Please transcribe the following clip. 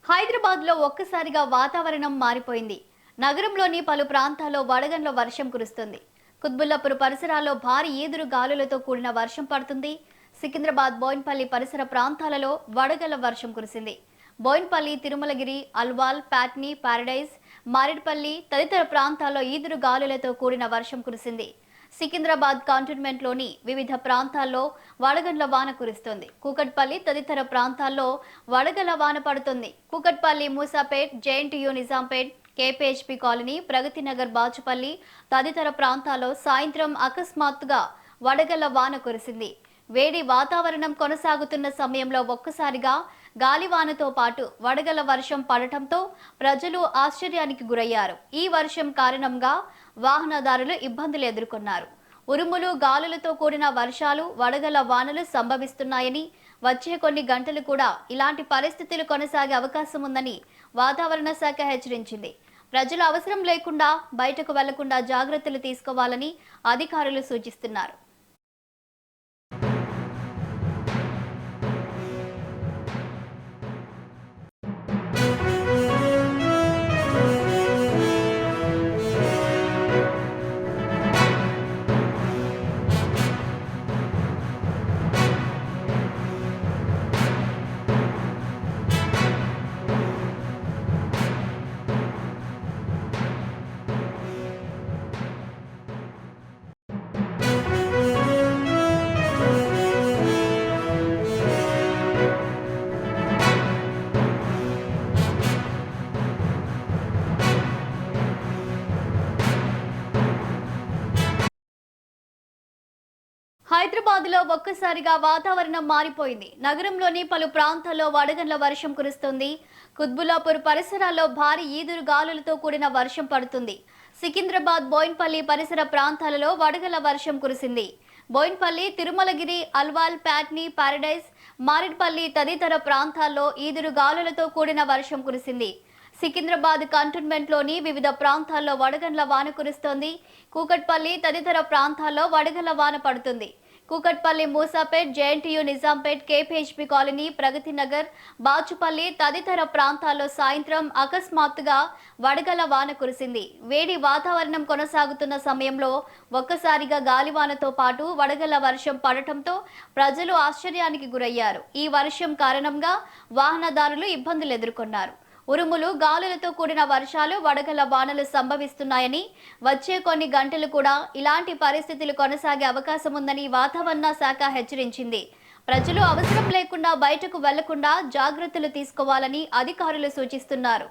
హైదరాబాద్లో ఒక్కసారిగా వాతావరణం మారిపోయింది. నగరంలోని పలు ప్రాంతాల్లో వడగండ్ల వర్షం కురుస్తుంది. కుత్బుల్లాపూర్ పరిసరాల్లో భారీ ఈదురు గాలులతో కూడిన వర్షం పడుతుంది. సికింద్రాబాద్, బోయిన్పల్లి పరిసర ప్రాంతాలలో వడగళ్ల వర్షం కురిసింది. బోయిన్పల్లి, తిరుమలగిరి, అల్వాల్, ప్యాట్నీ, పారడైజ్, మారేడ్పల్లి తదితర ప్రాంతాల్లో ఈదురు గాలులతో కూడిన వర్షం కురిసింది. సికింద్రాబాద్ కంటోన్మెంట్లోని వివిధ ప్రాంతాల్లో వడగండ్ల వాన కురుస్తోంది. కూకట్పల్లి తదితర ప్రాంతాల్లో వడగళ్ల వాన పడుతుంది. Kukatpally, Moosapet, JNTU Nizampet, KPHB colony, Pragathinagar, Bachupally తదితర ప్రాంతాల్లో సాయంత్రం అకస్మాత్తుగా వడగళ్ల వాన కురిసింది. వేడి వాతావరణం కొనసాగుతున్న సమయంలో ఒక్కసారిగా గాలివానతో పాటు వడగళ్ల వర్షం పడటంతో ప్రజలు ఆశ్చర్యానికి గురయ్యారు. ఈ వర్షం కారణంగా వాహనదారులు ఇబ్బందులు ఎదుర్కొన్నారు. ఉరుములు, గాలులతో కూడిన వర్షాలు, వడగళ్ల వానలు సంభవిస్తున్నాయని, వచ్చే కొన్ని గంటలు కూడా ఇలాంటి పరిస్థితులు కొనసాగే అవకాశం ఉందని వాతావరణ శాఖ హెచ్చరించింది. ప్రజలు అవసరం లేకుండా బయటకు వెళ్లకుండా జాగ్రత్తలు తీసుకోవాలని అధికారులు సూచిస్తున్నారు. హైదరాబాద్లో ఒక్కసారిగా వాతావరణం మారిపోయింది. నగరంలోని పలు ప్రాంతాల్లో వడగండ్ల వర్షం కురుస్తుంది. కుత్బుల్లాపూర్ పరిసరాల్లో భారీ ఈదురు గాలులతో కూడిన వర్షం పడుతుంది. సికింద్రాబాద్, బోయిన్పల్లి పరిసర ప్రాంతాలలో వడగళ్ల వర్షం కురిసింది. బోయిన్పల్లి, తిరుమలగిరి, అల్వాల్, ప్యాట్నీ, పారడైజ్, మారేడ్పల్లి తదితర ప్రాంతాల్లో ఈదురు గాలులతో కూడిన వర్షం కురిసింది. సికింద్రాబాద్ కంటోన్మెంట్లోని వివిధ ప్రాంతాల్లో వడగండ్ల వాన కురుస్తోంది. కూకట్పల్లి తదితర ప్రాంతాల్లో వడగళ్ల వాన పడుతుంది. Kukatpally, Moosapet, JNTU Nizampet, KPHB colony, Pragathinagar, Bachupally తదితర ప్రాంతాల్లో సాయంత్రం అకస్మాత్తుగా వడగళ్ల వాన కురిసింది. వేడి వాతావరణం కొనసాగుతున్న సమయంలో ఒక్కసారిగా గాలివానతో పాటు వడగళ్ల వర్షం పడటంతో ప్రజలు ఆశ్చర్యానికి గురయ్యారు. ఈ వర్షం కారణంగా వాహనదారులు ఇబ్బందులు ఎదుర్కొన్నారు. ఉరుములు, గాలులతో కూడిన వర్షాలు, వడగళ్ల వానలు సంభవిస్తున్నాయని, వచ్చే కొన్ని గంటలు కూడా ఇలాంటి పరిస్థితులు కొనసాగే అవకాశం ఉందని వాతావరణ శాఖ హెచ్చరించింది. ప్రజలు అవసరం లేకుండా బయటకు వెళ్లకుండా జాగ్రత్తలు తీసుకోవాలని అధికారులు సూచిస్తున్నారు.